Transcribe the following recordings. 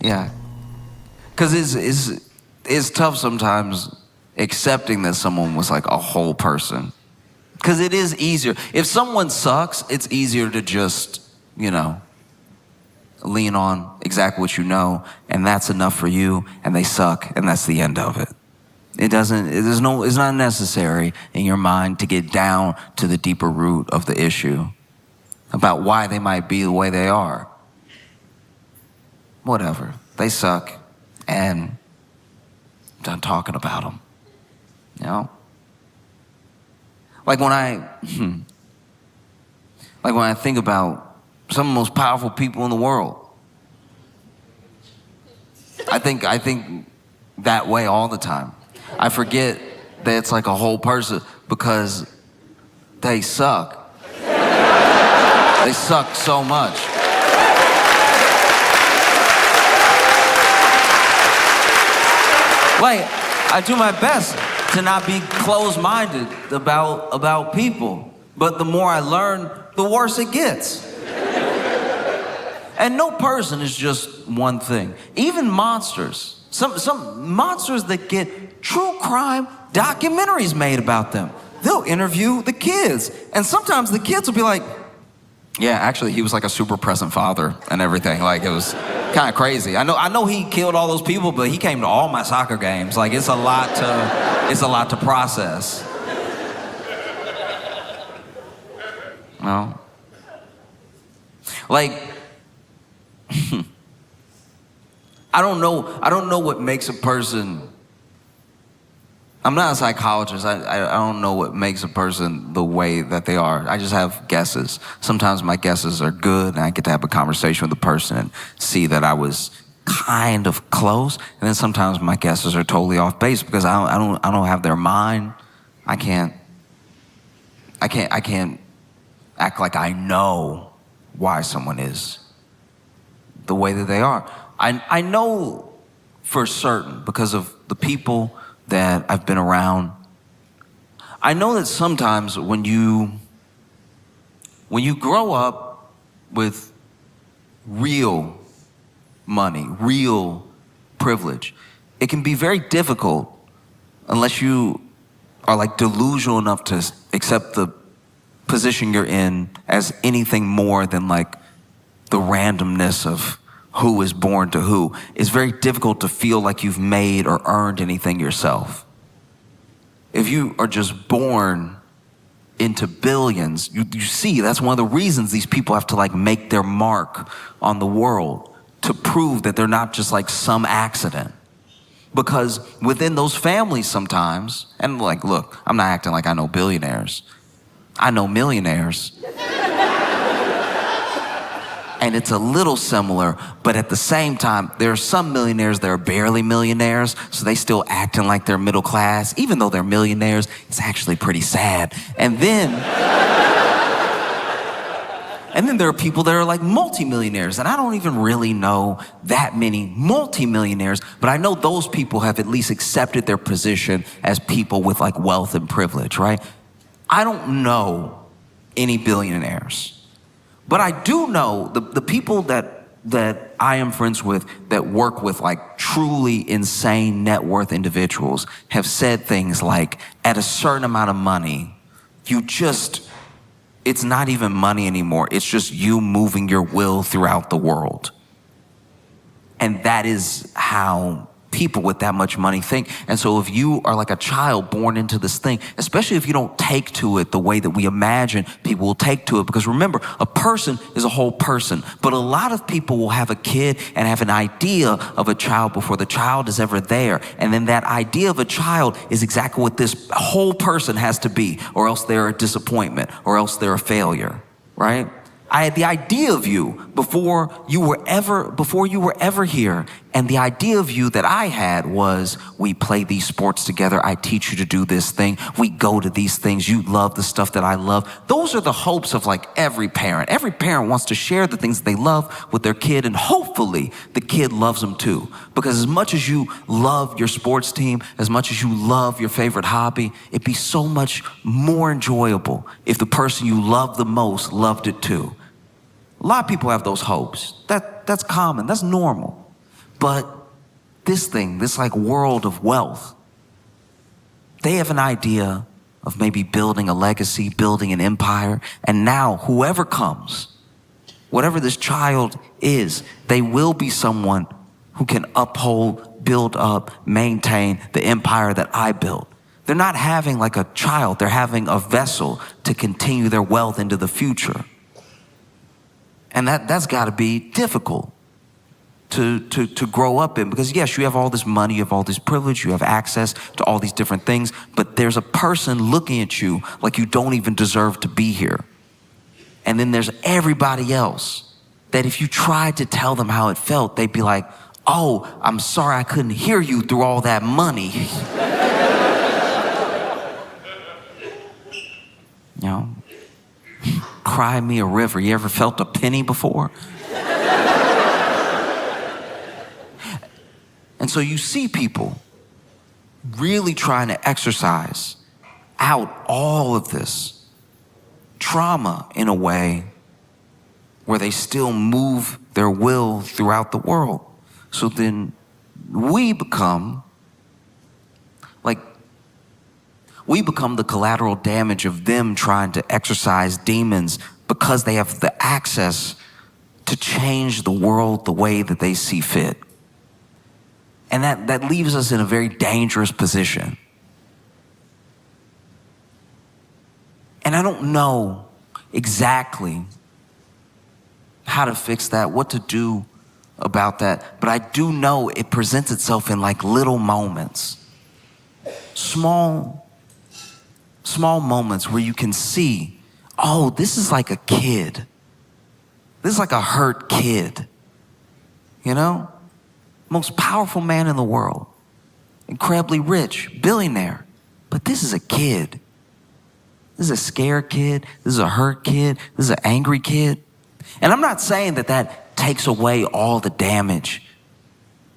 Yeah. Because it's tough sometimes accepting that someone was like a whole person. Because it is easier. If someone sucks, it's easier to just, lean on exactly what you know, and that's enough for you, and they suck, and that's the end of it. It's not necessary in your mind to get down to the deeper root of the issue about why they might be the way they are. Whatever. They suck, and I'm done talking about them. Like when I think about some of the most powerful people in the world, I think that way all the time. I forget that it's like a whole person because they suck. They suck so much. Like, I do my best to not be closed-minded about people. But the more I learn, the worse it gets. And no person is just one thing. Even monsters. Some monsters that get true crime documentaries made about them. They'll interview the kids. And sometimes the kids will be like, yeah, actually, he was like a super present father and everything. Like, it was kind of crazy. I know he killed all those people, but he came to all my soccer games. Like, it's a lot to process. Well, like, I don't know what makes a person. I'm not a psychologist. I don't know what makes a person the way that they are. I just have guesses. Sometimes my guesses are good, and I get to have a conversation with the person and see that I was kind of close. And then sometimes my guesses are totally off base because I don't have their mind. I can't act like I know why someone is the way that they are. I know for certain because of the people that I've been around. I know that sometimes when you grow up with real money, real privilege, it can be very difficult unless you are like delusional enough to accept the position you're in as anything more than like the randomness of who is born to who. It's very difficult to feel like you've made or earned anything yourself. If you are just born into billions, you see that's one of the reasons these people have to like make their mark on the world to prove that they're not just like some accident. Because within those families sometimes, and like, look, I'm not acting like I know billionaires. I know millionaires. And it's a little similar, but at the same time, there are some millionaires that are barely millionaires, so they still acting like they're middle class. Even though they're millionaires, it's actually pretty sad. And then there are people that are like multimillionaires, and I don't even really know that many multimillionaires, but I know those people have at least accepted their position as people with like wealth and privilege, right? I don't know any billionaires. But I do know the people that I am friends with that work with like truly insane net worth individuals have said things like, at a certain amount of money, it's not even money anymore. It's just you moving your will throughout the world. And that is how people with that much money think. And so if you are like a child born into this thing, especially if you don't take to it the way that we imagine people will take to it, because remember, a person is a whole person, but a lot of people will have a kid and have an idea of a child before the child is ever there. And then that idea of a child is exactly what this whole person has to be, or else they're a disappointment, or else they're a failure, right? I had the idea of you before you were ever here. And the idea of you that I had was, we play these sports together. I teach you to do this thing. We go to these things. You love the stuff that I love. Those are the hopes of like every parent. Every parent wants to share the things that they love with their kid, and hopefully the kid loves them too. Because as much as you love your sports team, as much as you love your favorite hobby, it'd be so much more enjoyable if the person you love the most loved it too. A lot of people have those hopes. That's common, that's normal. But this like world of wealth, they have an idea of maybe building a legacy, building an empire. And now whoever comes, whatever this child is, they will be someone who can uphold, build up, maintain the empire that I built. They're not having like a child, they're having a vessel to continue their wealth into the future. And that's gotta be difficult to grow up in, because yes, you have all this money, you have all this privilege, you have access to all these different things, but there's a person looking at you like you don't even deserve to be here. And then there's everybody else that if you tried to tell them how it felt, they'd be like, oh, I'm sorry I couldn't hear you through all that money. You know, cry me a river. You ever felt a penny before? And so you see people really trying to exercise out all of this trauma in a way where they still move their will throughout the world. So then we become the collateral damage of them trying to exorcise demons because they have the access to change the world the way that they see fit. And that leaves us in a very dangerous position. And I don't know exactly how to fix that, what to do about that, but I do know it presents itself in like little moments. Small moments where you can see, oh, this is like a kid. This is like a hurt kid, you know? Most powerful man in the world, incredibly rich, billionaire, but this is a kid. This is a scared kid. This is a hurt kid. This is an angry kid. And I'm not saying that takes away all the damage,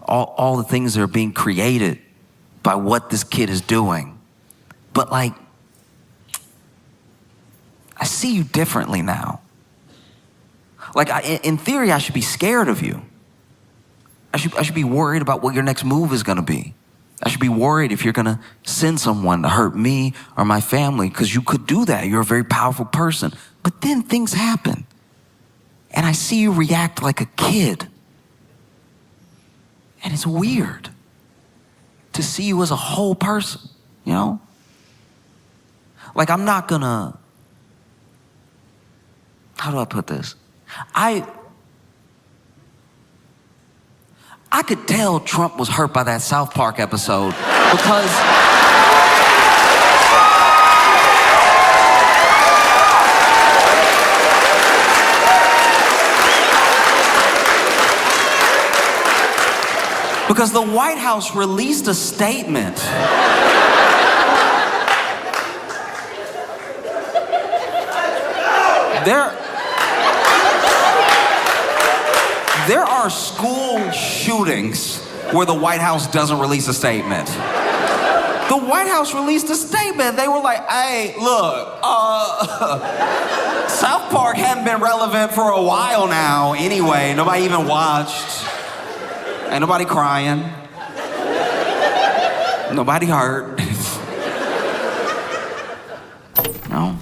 all the things that are being created by what this kid is doing. But like, I see you differently now. Like, in theory, I should be scared of you. I should be worried about what your next move is gonna be. I should be worried if you're gonna send someone to hurt me or my family, because you could do that. You're a very powerful person. But then things happen. And I see you react like a kid. And it's weird to see you as a whole person, you know? Like, I'm not gonna, how do I put this? I could tell Trump was hurt by that South Park episode because the White House released a statement. There are school shootings where the White House doesn't release a statement. The White House released a statement. They were like, hey, look, South Park hadn't been relevant for a while now anyway. Nobody even watched. Ain't nobody crying. Nobody hurt. No?